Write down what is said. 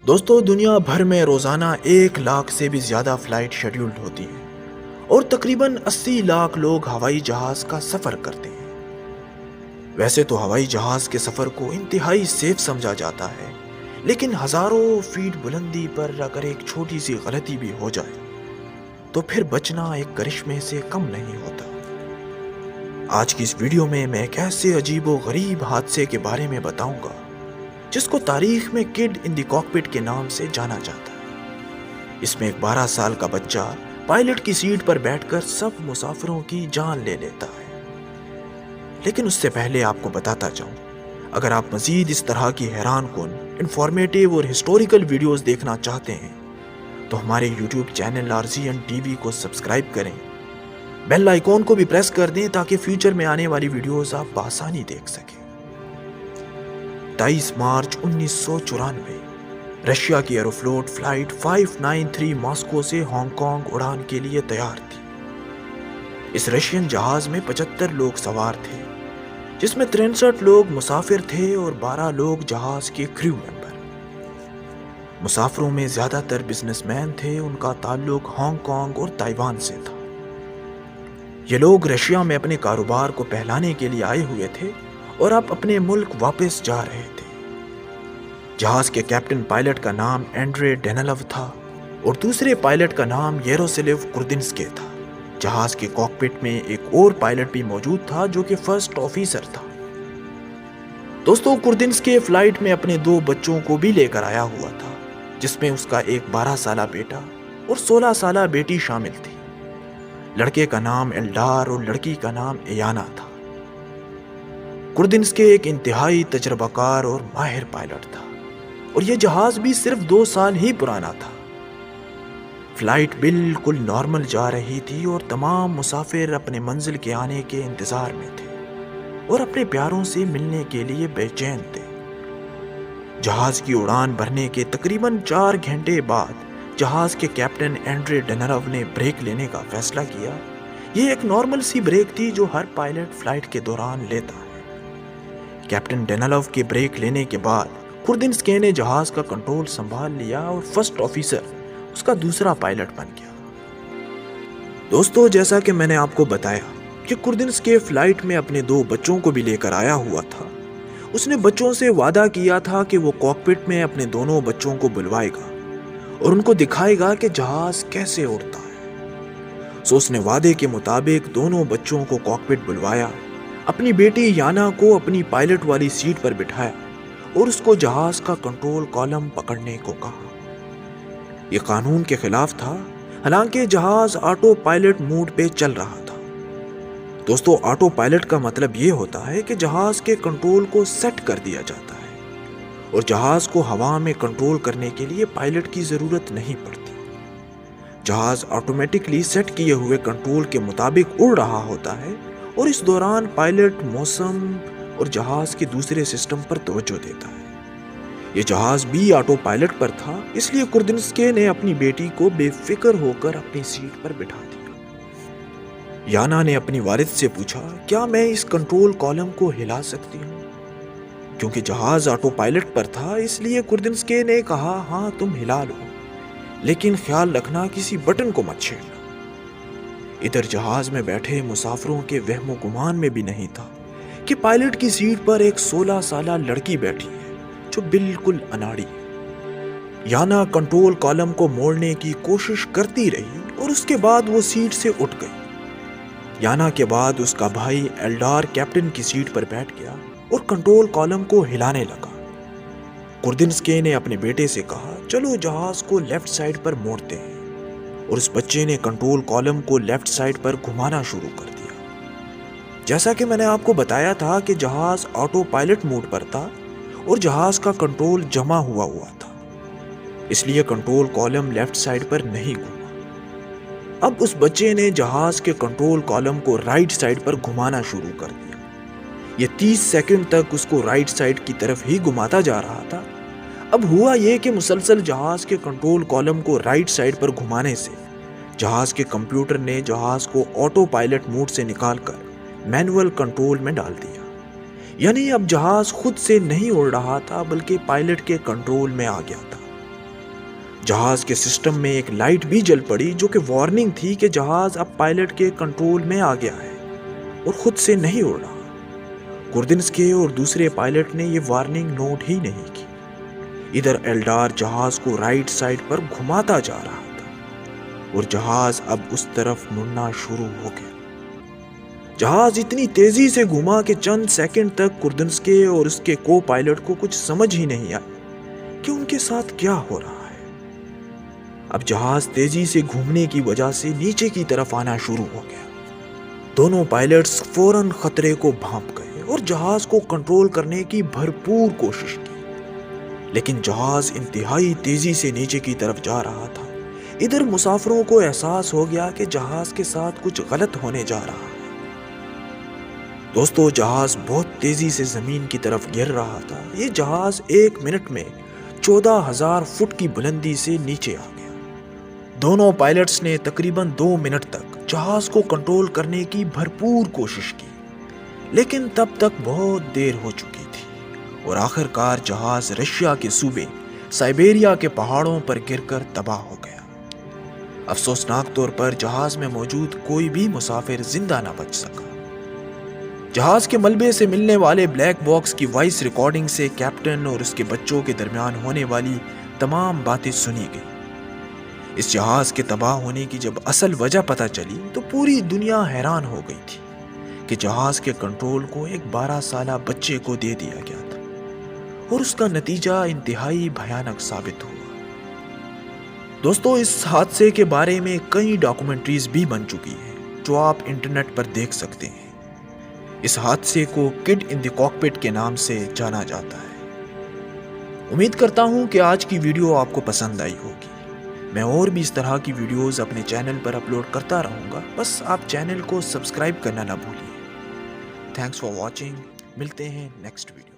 دوستو دنیا بھر میں روزانہ 1 لاکھ سے بھی زیادہ فلائٹ شیڈیولڈ ہوتی ہیں اور تقریباً 80 لاکھ لوگ ہوائی جہاز کا سفر کرتے ہیں۔ ویسے تو ہوائی جہاز کے سفر کو انتہائی سیف سمجھا جاتا ہے، لیکن ہزاروں فیٹ بلندی پر اگر ایک چھوٹی سی غلطی بھی ہو جائے تو پھر بچنا ایک کرشمے سے کم نہیں ہوتا۔ آج کی اس ویڈیو میں ایک ایسے عجیب و غریب حادثے کے بارے میں بتاؤں گا جس کو تاریخ میں کڈ ان دی کاکپٹ کے نام سے جانا جاتا ہے۔ اس میں ایک 12 سال کا بچہ پائلٹ کی سیٹ پر بیٹھ کر سب مسافروں کی جان لے لیتا ہے۔ لیکن اس سے پہلے آپ کو بتاتا جاؤں، اگر آپ مزید اس طرح کی حیران کن، انفارمیٹیو اور ہسٹوریکل ویڈیوز دیکھنا چاہتے ہیں تو ہمارے یوٹیوب چینل RZN TV کو سبسکرائب کریں، بیل آئیکن کو بھی پریس کر دیں تاکہ فیوچر میں آنے والی ویڈیوز آپ بآسانی دیکھ سکیں۔ 23 مارچ 1994 رشیا کی ایروفلوٹ فلائٹ 593 ماسکو سے ہانگ کانگ اڑان کے لیے تیار تھی۔ اس رشین جہاز میں 75 لوگ سوار تھے، جس میں 63 لوگ مسافر تھے اور 12 لوگ جہاز کے کریو ممبر۔ مسافروں میں زیادہ تر بزنس مین تھے، ان کا تعلق ہانگ کانگ اور تائیوان سے تھا۔ یہ لوگ رشیا میں اپنے کاروبار کو پھیلانے کے لیے آئے ہوئے تھے اور اب اپنے ملک واپس جا رہے تھے۔ جہاز کے کیپٹن پائلٹ کا نام اینڈرے ڈینلو تھا اور دوسرے پائلٹ کا نام یروسلیو کرودنسکی تھا۔ جہاز کے کاکپٹ میں ایک اور پائلٹ بھی موجود تھا جو کہ فرسٹ آفیسر تھا۔ دوستو کرودنسکی فلائٹ میں اپنے 2 بچوں کو بھی لے کر آیا ہوا تھا، جس میں اس کا ایک 12 سالہ بیٹا اور 16 سالہ بیٹی شامل تھی۔ لڑکے کا نام ایلڈار اور لڑکی کا نام ایانا تھا۔ کرودنسکی ایک انتہائی تجربہ کار اور ماہر پائلٹ تھا اور یہ جہاز بھی صرف 2 سال ہی پرانا تھا۔ فلائٹ بالکل نارمل جا رہی تھی اور تمام مسافر اپنے منزل کے آنے کے انتظار میں تھے اور اپنے پیاروں سے ملنے کے لیے بے چین تھے۔ جہاز کی اڑان بھرنے کے تقریباً 4 گھنٹے بعد جہاز کے کیپٹن اینڈرے ڈینلو نے بریک لینے کا فیصلہ کیا۔ یہ ایک نارمل سی بریک تھی جو ہر پائلٹ فلائٹ کے دوران لیتا ہے۔ کیپٹن ڈینلو کے بریک لینے کے بعد کرودنسکی نے جہاز کا کنٹرول سنبھال لیا اور فرسٹ آفیسر اس کا دوسرا پائلٹ بن گیا۔ دوستو جیسا کہ میں نے آپ کو بتایا کہ کرودنسکی فلائٹ میں اپنے 2 بچوں کو بھی لے کر آیا ہوا تھا۔ اس نے بچوں سے وعدہ کیا تھا کہ وہ کاکپٹ میں اپنے دونوں بچوں کو بلوائے گا اور ان کو دکھائے گا کہ جہاز کیسے اڑتا ہے۔ سو اس نے وعدے کے مطابق دونوں بچوں کو کاکپٹ بلوایا، اپنی بیٹی یانا کو اپنی پائلٹ والی سیٹ پر بٹھایا اور اس کو جہاز کا کنٹرول کالم پکڑنے کو کہا۔ یہ قانون کے خلاف تھا، حالانکہ جہاز آٹو پائلٹ موڈ پہ چل رہا تھا۔ دوستو آٹو پائلٹ کا مطلب یہ ہوتا ہے کہ جہاز کے کنٹرول کو سیٹ کر دیا جاتا ہے اور جہاز کو ہوا میں کنٹرول کرنے کے لیے پائلٹ کی ضرورت نہیں پڑتی۔ جہاز آٹومیٹکلی سیٹ کیے ہوئے کنٹرول کے مطابق اڑ رہا ہوتا ہے اور اس دوران پائلٹ موسم اور جہاز کے دوسرے سسٹم پر توجہ دیتا ہے۔ یہ جہاز بھی آٹو پائلٹ پر تھا، اس لیے کرودنسکی نے اپنی بیٹی کو بے فکر ہو کر اپنی سیٹ پر بٹھا دیا۔ یانا نے اپنی والد سے پوچھا، کیا میں اس کنٹرول کالم کو ہلا سکتی ہوں؟ کیونکہ جہاز آٹو پائلٹ پر تھا اس لیے کرودنسکی نے کہا، ہاں تم ہلا لو، لیکن خیال رکھنا کسی بٹن کو مت چھیڑنا۔ ادھر جہاز میں بیٹھے مسافروں کے وہم و گمان میں بھی نہیں تھا کہ پائلٹ کی سیٹ پر ایک 16 سالہ لڑکی بیٹھی ہے جو بالکل اناڑی ہے۔ یانا کنٹرول کالم کو موڑنے کی کوشش کرتی رہی اور اس کے بعد وہ سیٹ سے اٹھ گئی۔ یانا کے بعد اس کا بھائی ایلڈار کیپٹن کی سیٹ پر بیٹھ گیا اور کنٹرول کالم کو ہلانے لگا۔ کرودنسکی نے اپنے بیٹے سے کہا، چلو جہاز کو لیفٹ سائڈ پر موڑتے ہیں، اور اس بچے نے کنٹرول کالم کو لیفٹ سائڈ پر گھمانا شروع کر دیا۔ جیسا کہ میں نے آپ کو بتایا تھا کہ جہاز آٹو پائلٹ موڈ پر تھا اور جہاز کا کنٹرول جمع ہوا تھا، اس لیے کنٹرول کالم لیفٹ سائڈ پر نہیں گھوما۔ اب اس بچے نے جہاز کے کنٹرول کالم کو رائٹ سائڈ پر گھمانا شروع کر دیا۔ یہ 30 سیکنڈ تک اس کو رائٹ سائڈ کی طرف ہی گھماتا جا رہا تھا۔ اب ہوا یہ کہ مسلسل جہاز کے کنٹرول کالم کو رائٹ سائڈ پر گھمانے سے جہاز کے کمپیوٹر نے جہاز کو آٹو پائلٹ موڈ سے نکال کر مینول کنٹرول میں ڈال دیا، یعنی اب جہاز خود سے نہیں اڑ رہا تھا بلکہ پائلٹ کے کنٹرول میں آ گیا تھا۔ جہاز کے سسٹم میں ایک لائٹ بھی جل پڑی جو کہ وارننگ تھی کہ جہاز اب پائلٹ کے کنٹرول میں آ گیا ہے اور خود سے نہیں اڑ رہا۔ گوردنسکے اور دوسرے پائلٹ نے یہ وارننگ نوٹ ہی نہیں کی۔ ادھر ایلڈار جہاز کو رائٹ سائڈ پر گھماتا جا رہا تھا اور جہاز اب اس طرف مڑنا شروع ہو گیا۔ جہاز اتنی تیزی سے گھما کہ چند سیکنڈ تک گوردنسکے اور اس کے کو پائلٹ کو کچھ سمجھ ہی نہیں آیا کہ ان کے ساتھ کیا ہو رہا ہے۔ اب جہاز تیزی سے گھومنے کی وجہ سے نیچے کی طرف آنا شروع ہو گیا۔ دونوں پائلٹس فوراً خطرے کو بھانپ گئے اور جہاز کو کنٹرول کرنے کی بھرپور کوشش کی، لیکن جہاز انتہائی تیزی سے نیچے کی طرف جا رہا تھا۔ ادھر مسافروں کو احساس ہو گیا کہ جہاز کے ساتھ کچھ غلط ہونے جا رہا ہے۔ دوستو، جہاز بہت تیزی سے زمین کی طرف گر رہا تھا۔ یہ جہاز 1 منٹ میں 14,000 فٹ کی بلندی سے نیچے آ گیا۔ دونوں پائلٹس نے تقریباً 2 منٹ تک جہاز کو کنٹرول کرنے کی بھرپور کوشش کی، لیکن تب تک بہت دیر ہو چکی تھی اور آخر کار جہاز رشیا کے صوبے سائبیریا کے پہاڑوں پر گر کر تباہ ہو گیا۔ افسوسناک طور پر جہاز میں موجود کوئی بھی مسافر زندہ نہ بچ سکا۔ جہاز کے ملبے سے ملنے والے بلیک باکس کی وائس ریکارڈنگ سے کیپٹن اور اس کے بچوں کے درمیان ہونے والی تمام باتیں سنی گئی۔ اس جہاز کے تباہ ہونے کی جب اصل وجہ پتہ چلی تو پوری دنیا حیران ہو گئی تھی کہ جہاز کے کنٹرول کو ایک 12 سالہ بچے کو دے دیا گیا تھا اور اس کا نتیجہ انتہائی بھیانک ثابت ہوا۔ دوستو، اس حادثے کے بارے میں کئی ڈاکومنٹریز بھی بن چکی ہیں جو آپ انٹرنیٹ پر دیکھ سکتے ہیں۔ اس حادثے کو کڈ ان دی کاکپٹ کے نام سے جانا جاتا ہے۔ امید کرتا ہوں کہ آج کی ویڈیو آپ کو پسند آئی ہوگی۔ میں اور بھی اس طرح کی ویڈیوز اپنے چینل پر اپلوڈ کرتا رہوں گا، بس آپ چینل کو سبسکرائب کرنا نہ بھولیے۔ تھینکس فار واچنگ، ملتے ہیں نیکسٹ ویڈیو۔